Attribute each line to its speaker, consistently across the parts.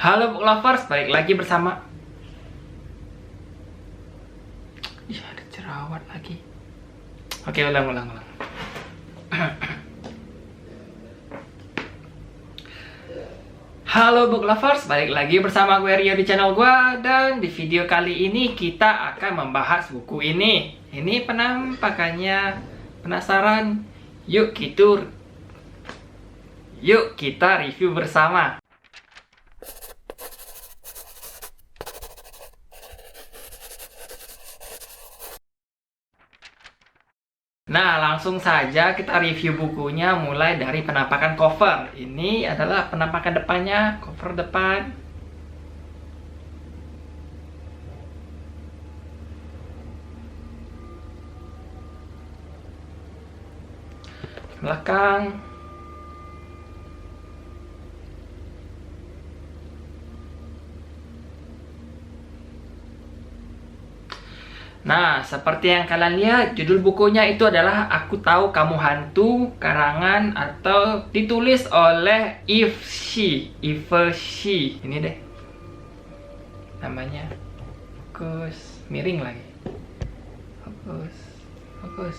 Speaker 1: Halo book lovers, balik lagi bersama. Ih, ada jerawat lagi. Oke, ulang. Halo book lovers, balik lagi bersama gue Rio di channel gue. Dan di video kali ini kita akan membahas buku ini. Ini penampakannya penasaran? Yuk kita review bersama. Nah, langsung saja kita review bukunya mulai dari penampakan cover. Ini adalah penampakan depannya, cover depan. Belakang. Nah, seperti yang kalian lihat, judul bukunya itu adalah Aku Tahu Kamu Hantu, karangan atau ditulis oleh Eve She. Ini deh namanya. Fokus, miring lagi. Fokus.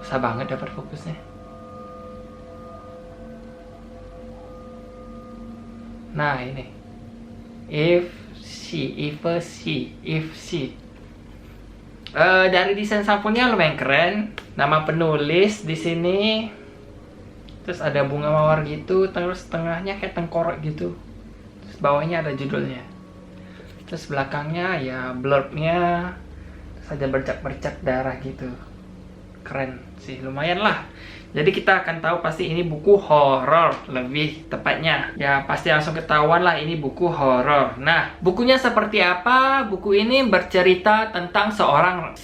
Speaker 1: Susah banget dapat fokusnya. Nah, ini Eve She. Dari desain sampulnya lumayan keren. Nama penulis di sini. Terus ada bunga mawar gitu. Terus tengahnya kayak tengkorak gitu. Terus bawahnya ada judulnya. Terus belakangnya ya blurbnya. Terus ada bercak-bercak darah gitu. Keren sih, lumayan lah. Jadi kita akan tahu pasti ini buku horor, lebih tepatnya. Ya pasti langsung ketahuan lah ini buku horor. Nah, bukunya seperti apa? Buku ini bercerita tentang seorang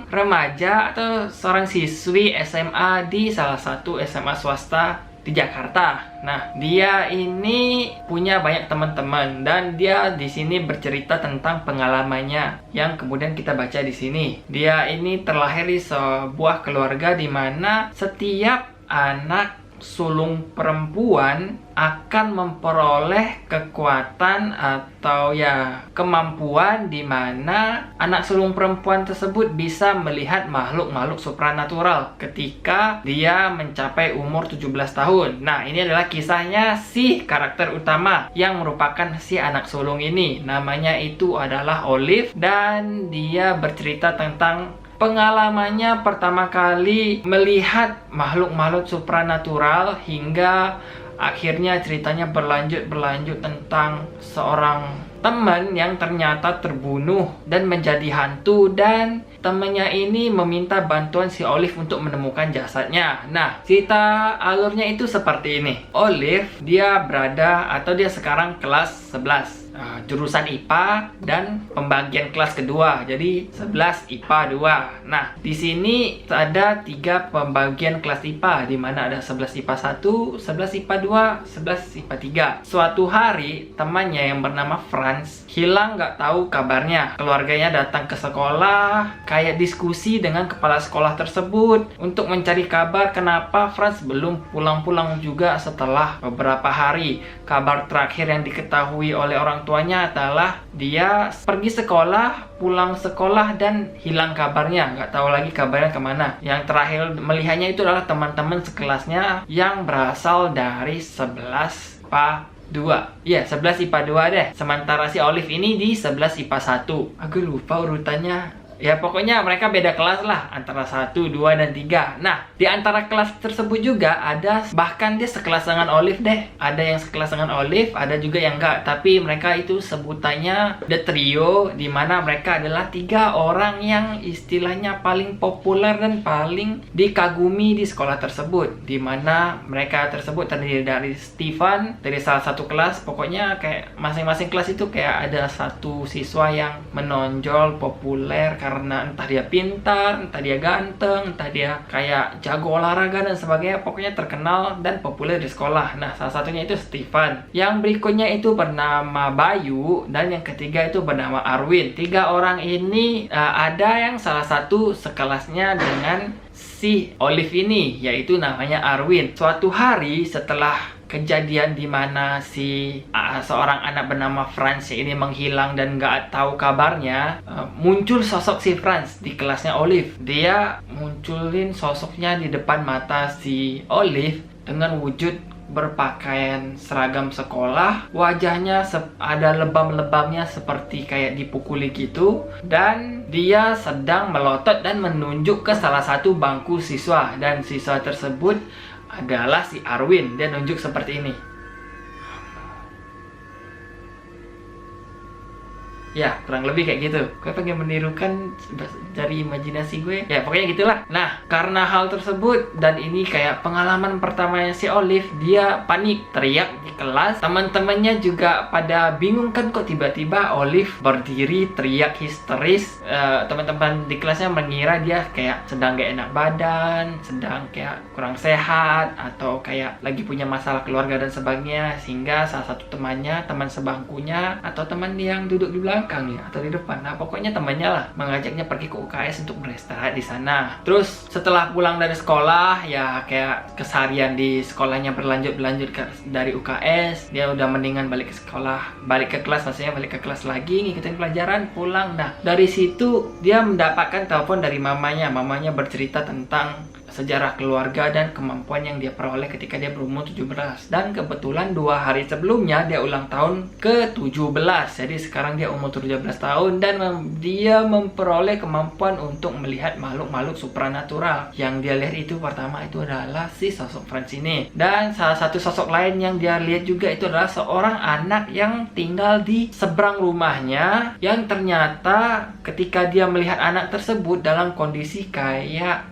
Speaker 1: remaja atau seorang siswi SMA di salah satu SMA swasta di Jakarta. Nah, dia ini punya banyak teman-teman dan dia di sini bercerita tentang pengalamannya yang kemudian kita baca di sini. Dia ini terlahir di sebuah keluarga di mana setiap anak sulung perempuan akan memperoleh kekuatan atau ya kemampuan di mana anak sulung perempuan tersebut bisa melihat makhluk-makhluk supranatural ketika dia mencapai umur 17 tahun. Nah, ini adalah kisahnya si karakter utama yang merupakan si anak sulung ini. Namanya itu adalah Olive dan dia bercerita tentang pengalamannya pertama kali melihat makhluk-makhluk supranatural hingga akhirnya ceritanya berlanjut tentang seorang teman yang ternyata terbunuh dan menjadi hantu dan temannya ini meminta bantuan si Olive untuk menemukan jasadnya. Nah, cerita alurnya itu seperti ini. Olive dia sekarang kelas 11. Jurusan IPA dan pembagian kelas kedua. Jadi 11 IPA 2. Nah, di sini ada 3 pembagian kelas IPA di mana ada 11 IPA 1, 11 IPA 2, 11 IPA 3. Suatu hari temannya yang bernama Franz hilang, nggak tahu kabarnya. Keluarganya datang ke sekolah, kayak diskusi dengan kepala sekolah tersebut untuk mencari kabar kenapa Franz belum pulang-pulang juga setelah beberapa hari. Kabar terakhir yang diketahui oleh orang tuanya adalah dia pergi sekolah, pulang sekolah dan hilang kabarnya, nggak tahu lagi kabarnya kemana. Yang terakhir melihatnya itu adalah teman-teman sekelasnya yang berasal dari 11 IPA 2. Iya, 11 IPA 2 deh. Sementara si Olive ini di 11 IPA 1. Aku lupa urutannya. Ya pokoknya mereka beda kelas lah, antara 1, 2, dan 3. Nah, di antara kelas tersebut juga ada, bahkan dia sekelas dengan Olive deh. Ada yang sekelas dengan Olive, ada juga yang enggak. Tapi mereka itu sebutannya The Trio, di mana mereka adalah 3 orang yang istilahnya paling populer dan paling dikagumi di sekolah tersebut. Di mana mereka tersebut terdiri dari Stefan, dari salah satu kelas. Pokoknya kayak masing-masing kelas itu kayak ada satu siswa yang menonjol, populer, karena entah dia pintar, entah dia ganteng, entah dia kayak jago olahraga dan sebagainya. Pokoknya terkenal dan populer di sekolah. Nah, salah satunya itu Stefan. Yang berikutnya itu bernama Bayu dan yang ketiga itu bernama Arwin. 3 orang ini ada yang salah satu sekelasnya dengan si Olive ini, yaitu namanya Arwin. Suatu hari setelah kejadian di mana seorang anak bernama Franz ini menghilang dan nggak tahu kabarnya, muncul sosok si Franz di kelasnya Olive. Dia munculin sosoknya di depan mata si Olive dengan wujud berpakaian seragam sekolah. Wajahnya ada lebam-lebamnya seperti kayak dipukuli gitu, dan dia sedang melotot dan menunjuk ke salah satu bangku siswa, dan siswa tersebut adalah si Arwin. Dia nunjuk seperti ini. Ya, kurang lebih kayak gitu. Gue pengen menirukan dari imajinasi gue. Ya, pokoknya gitulah. Nah, karena hal tersebut dan ini kayak pengalaman pertamanya si Olive, dia panik, teriak di kelas. Teman-temannya juga pada bingung kan, kok tiba-tiba Olive berdiri teriak histeris. Teman-teman di kelasnya mengira dia kayak sedang gak enak badan, sedang kayak kurang sehat, atau kayak lagi punya masalah keluarga dan sebagainya. Sehingga salah satu temannya, teman sebangkunya, atau teman yang duduk di belakang ya, atau di depan, nah pokoknya temannya lah, mengajaknya pergi ke UKS untuk beristirahat di sana. Terus setelah pulang dari sekolah, ya kayak keseharian di sekolahnya berlanjut dari UKS, dia udah mendingan balik ke sekolah, balik ke kelas, maksudnya balik ke kelas lagi, ngikutin pelajaran, pulang. Nah, dari situ dia mendapatkan telepon dari mamanya. Mamanya bercerita tentang sejarah keluarga dan kemampuan yang dia peroleh ketika dia berumur 17. Dan kebetulan 2 hari sebelumnya dia ulang tahun ke-17. Jadi sekarang dia umur 17 tahun dan dia memperoleh kemampuan untuk melihat makhluk-makhluk supranatural. Yang dia lihat itu pertama itu adalah si sosok Franz ini. Dan salah satu sosok lain yang dia lihat juga itu adalah seorang anak yang tinggal di seberang rumahnya, yang ternyata ketika dia melihat anak tersebut dalam kondisi kayak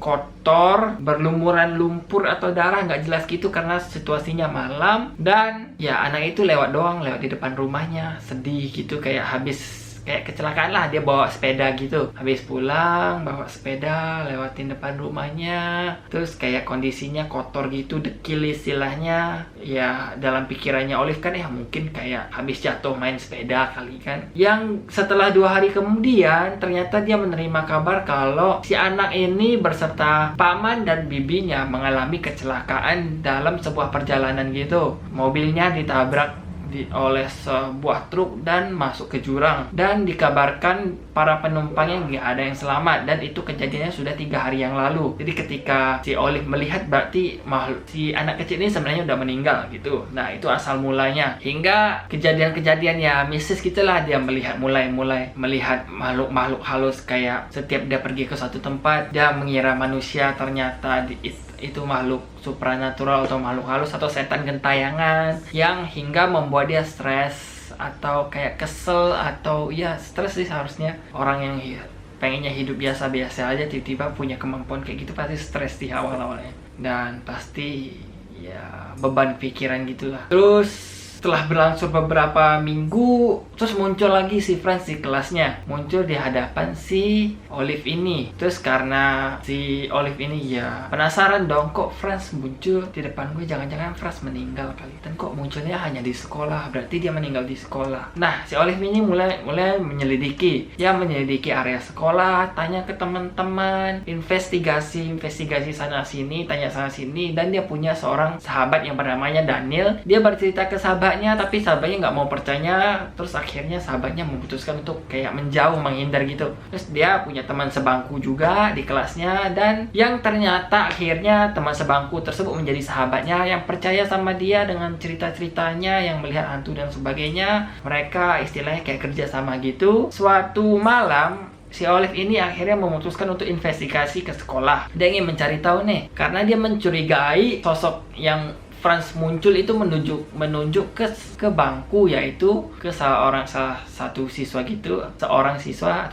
Speaker 1: kotor, berlumuran lumpur atau darah, nggak jelas gitu karena situasinya malam. Dan ya anak itu lewat di depan rumahnya, sedih gitu, kayak habis kayak kecelakaan lah. Dia bawa sepeda gitu, habis pulang bawa sepeda lewatin depan rumahnya, terus kayak kondisinya kotor gitu, dekil istilahnya. Ya dalam pikirannya Olive kan, ya mungkin kayak habis jatuh main sepeda kali kan. Yang setelah 2 hari kemudian ternyata dia menerima kabar kalau si anak ini berserta paman dan bibinya mengalami kecelakaan dalam sebuah perjalanan gitu. Mobilnya ditabrak oleh sebuah truk dan masuk ke jurang, dan dikabarkan para penumpangnya nggak ada yang selamat, dan itu kejadiannya sudah 3 hari yang lalu. Jadi ketika si Olive melihat, berarti si anak kecil ini sebenarnya udah meninggal gitu. Nah itu asal mulanya, hingga kejadian-kejadian ya mistis gitulah. Dia mulai melihat makhluk-makhluk halus, kayak setiap dia pergi ke satu tempat dia mengira manusia, ternyata itu makhluk supranatural atau makhluk halus atau setan gentayangan, yang hingga membuat dia stres atau kayak kesel, atau ya stres sih seharusnya. Orang yang pengennya hidup biasa-biasa aja tiba-tiba punya kemampuan kayak gitu pasti stres di awal-awalnya, dan pasti ya beban pikiran gitulah. Terus setelah berlangsung beberapa minggu, terus muncul lagi si Franz di kelasnya, muncul di hadapan si Olive ini. Terus karena si Olive ini ya penasaran dong, kok Franz muncul di depan gue, jangan-jangan Franz meninggal kali, dan kok munculnya hanya di sekolah, berarti dia meninggal di sekolah. Nah si Olive ini mulai menyelidiki area sekolah, tanya ke teman-teman, investigasi sana sini, tanya sana sini. Dan dia punya seorang sahabat yang bernamanya Daniel. Dia bercerita ke sahabatnya, tapi sahabatnya nggak mau percaya. Terus akhirnya sahabatnya memutuskan untuk kayak menjauh, menghindar gitu. Terus dia punya teman sebangku juga di kelasnya, dan yang ternyata akhirnya teman sebangku tersebut menjadi sahabatnya yang percaya sama dia dengan cerita-ceritanya yang melihat hantu dan sebagainya. Mereka istilahnya kayak kerja sama gitu. Suatu malam si Olive ini akhirnya memutuskan untuk investigasi ke sekolah. Dia ingin mencari tahu nih, karena dia mencurigai sosok yang Franz muncul itu menunjuk ke bangku, yaitu ke salah satu siswa gitu, salah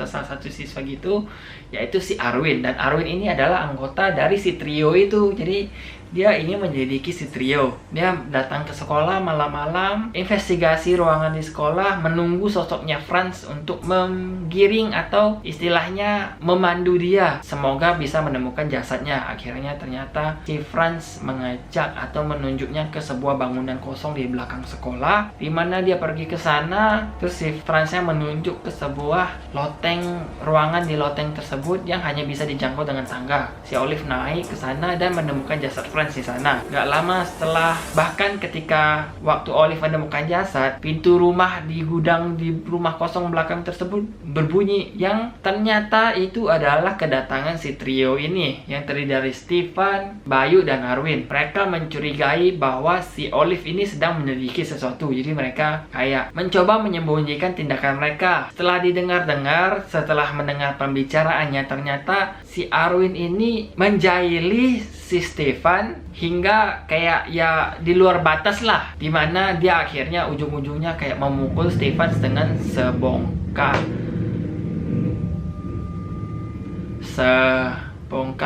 Speaker 1: satu siswa gitu, yaitu si Arwin. Dan Arwin ini adalah anggota dari si trio itu. Jadi dia ingin menyelidiki si trio. Dia datang ke sekolah malam-malam, investigasi ruangan di sekolah, menunggu sosoknya Franz untuk menggiring atau istilahnya memandu dia. Semoga bisa menemukan jasadnya. Akhirnya ternyata si Franz mengajak atau menunjuknya ke sebuah bangunan kosong di belakang sekolah, di mana dia pergi ke sana. Terus si Franznya menunjuk ke sebuah loteng, ruangan di loteng tersebut yang hanya bisa dijangkau dengan tangga. Si Olive naik ke sana dan menemukan jasad Franz di sana. Gak lama setelah, bahkan ketika waktu Olive menemukan jasad, pintu rumah di gudang di rumah kosong belakang tersebut berbunyi, yang ternyata itu adalah kedatangan si trio ini yang terdiri dari Stefan, Bayu, dan Arwin. Mereka mencurigai bahwa si Olive ini sedang menyelidiki sesuatu, jadi mereka kayak mencoba menyembunyikan tindakan mereka. Setelah didengar-dengar, setelah mendengar pembicaraannya, ternyata si Arwin ini menjahili si Stefan hingga kayak ya di luar batas lah, dimana dia akhirnya ujung-ujungnya kayak memukul Stefan dengan sebongkar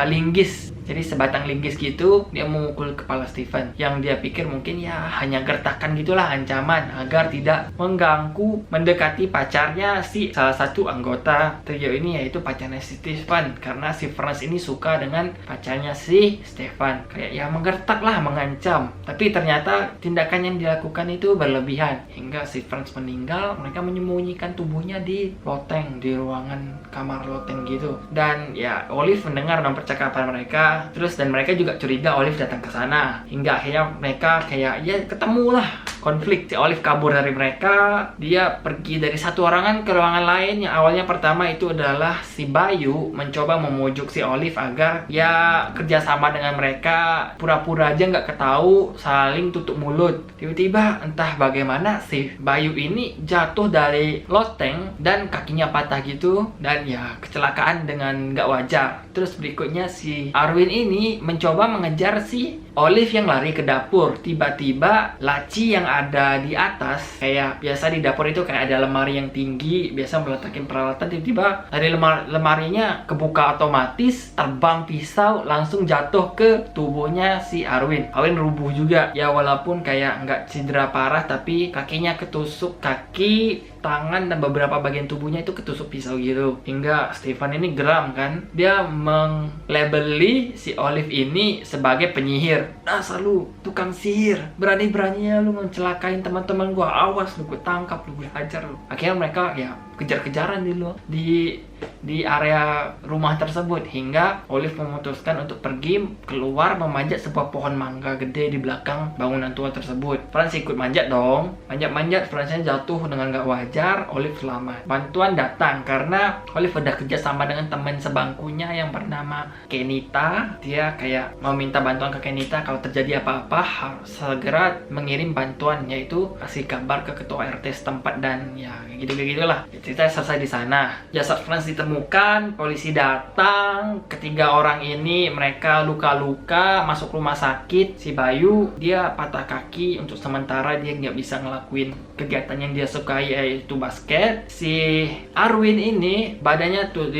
Speaker 1: linggis. Jadi sebatang linggis gitu, dia memukul kepala Stefan, yang dia pikir mungkin ya hanya gertakan gitulah, ancaman agar tidak mengganggu mendekati pacarnya si salah satu anggota trio ini, yaitu pacarnya si Stefan. Karena si Franz ini suka dengan pacarnya si Stefan, kayak ya menggertak lah, mengancam. Tapi ternyata tindakan yang dilakukan itu berlebihan hingga si Franz meninggal. Mereka menyembunyikan tubuhnya di loteng, di ruangan kamar loteng gitu. Dan ya Olive mendengar dong percakapan mereka. Terus dan mereka juga curiga Olive datang ke sana, hingga akhirnya mereka kayak ya ketemu lah, konflik. Si Olive kabur dari mereka, dia pergi dari satu ruangan ke ruangan lain. Yang awalnya pertama itu adalah si Bayu mencoba memujuk si Olive agar ya kerjasama dengan mereka, pura-pura aja nggak ketahu, saling tutup mulut. Tiba-tiba entah bagaimana si Bayu ini jatuh dari loteng dan kakinya patah gitu, dan ya kecelakaan dengan nggak wajar. Terus berikutnya si Arwin ini mencoba mengejar si Olive yang lari ke dapur. Tiba-tiba laci yang ada di atas, kayak biasa di dapur itu kayak ada lemari yang tinggi, biasa meletakin peralatan, tiba-tiba dari lemarinya kebuka otomatis, terbang pisau, langsung jatuh ke tubuhnya si Arwin. Arwin rubuh juga. Ya walaupun kayak nggak cedera parah, tapi kakinya ketusuk, kaki, tangan, dan beberapa bagian tubuhnya itu ketusuk pisau gitu. Hingga Stefan ini geram kan. Dia menglabeli si Olive ini sebagai penyihir. Dasar lu tukang sihir, berani-beraninya lu mencelakain teman-teman gua, awas lu, gue tangkap lu, gue hajar lu. Akhirnya mereka ya kejar-kejaran di area rumah tersebut, hingga Olive memutuskan untuk pergi keluar memanjat sebuah pohon mangga gede di belakang bangunan tua tersebut. Franz ikut manjat dong. Manjat-manjat, Franznya jatuh dengan gak wajar. Olive selamat. Bantuan datang karena Olive udah kerja sama dengan teman sebangkunya yang bernama Kenita. Dia kayak mau minta bantuan ke Kenita kalau terjadi apa-apa harus segera mengirim bantuan, yaitu kasih kabar ke ketua RT setempat, dan ya gitu-gitulah. Cerita selesai di sana. Jasad Franz ditemukan, polisi datang. Ketiga orang ini mereka luka-luka, masuk rumah sakit. Si Bayu dia patah kaki, untuk sementara dia nggak bisa ngelakuin kegiatan yang dia sukai, yaitu basket. Si Arwin ini badannya tuh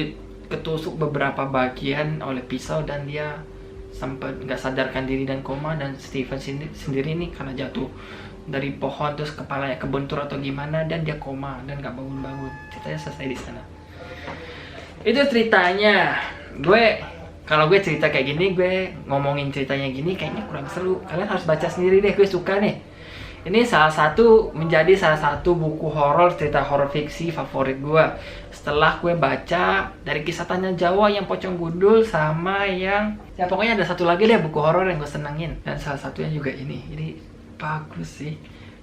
Speaker 1: ketusuk beberapa bagian oleh pisau dan dia sempat nggak sadarkan diri dan koma. Dan Stefan sendiri nih karena jatuh dari pohon terus kepalanya kebentur atau gimana, dan dia koma dan nggak bangun-bangun. Ceritanya selesai di sana. Itu ceritanya. Kalau gue cerita kayak gini, gue ngomongin ceritanya gini kayaknya kurang seru. Kalian harus baca sendiri deh, gue suka nih. Ini menjadi salah satu buku horor, cerita horor fiksi favorit gue. Setelah gue baca dari Kisah Tanah Jawa yang Pocong Gundul, sama yang ya pokoknya ada satu lagi deh buku horor yang gue senengin, dan salah satunya juga ini. Jadi bagus sih.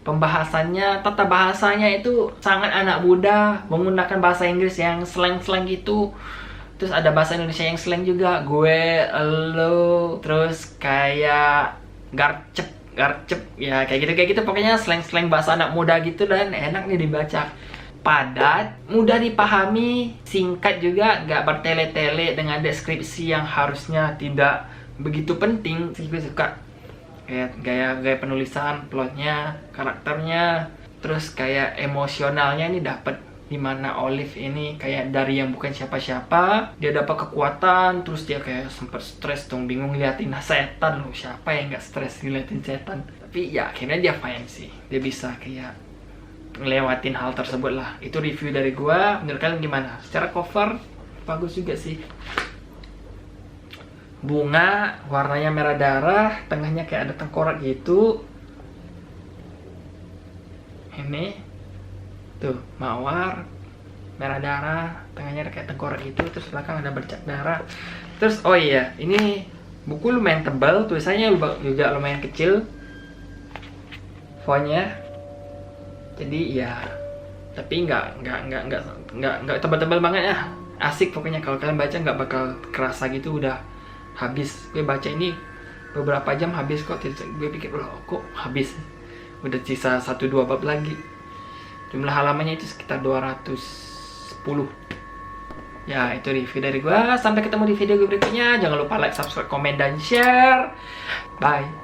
Speaker 1: Pembahasannya, tata bahasanya itu sangat anak muda, menggunakan bahasa Inggris yang slang-slang gitu. Terus ada bahasa Indonesia yang slang juga. Gue, lo, terus kayak garcep, ya kayak gitu. Pokoknya slang-slang bahasa anak muda gitu, dan enak nih dibaca. Padat, mudah dipahami, singkat juga, gak bertele-tele dengan deskripsi yang harusnya tidak begitu penting. Gue suka kayak gaya penulisan, plotnya, karakternya, terus kayak emosionalnya ini dapet. dimana Olive ini kayak dari yang bukan siapa-siapa, dia dapat kekuatan, terus dia kayak sempet stres dong, bingung liatin setan loh. Siapa yang nggak stres ngeliatin setan? Tapi ya akhirnya dia fine sih, dia bisa kayak ngelewatin hal tersebut lah. Itu review dari gua. Menurut kalian gimana? Secara cover bagus juga sih. Bunga warnanya merah darah, tengahnya kayak ada tengkorak gitu. Ini tuh mawar merah darah, tengahnya ada kayak tengkorak gitu, terus belakang ada bercak darah. Terus oh iya, ini buku lumayan tebal, tulisannya juga lumayan kecil fontnya. Jadi ya, tapi nggak tebal-tebal banget ya. Asik pokoknya, kalau kalian baca nggak bakal kerasa gitu udah habis. Gue baca ini beberapa jam habis kok. Gue pikir loh kok habis, udah sisa 1-2 bab lagi. Jumlah halamannya itu sekitar 210. Ya, itu review dari gua. Sampai ketemu di video gue berikutnya. Jangan lupa like, subscribe, komen, dan share. Bye.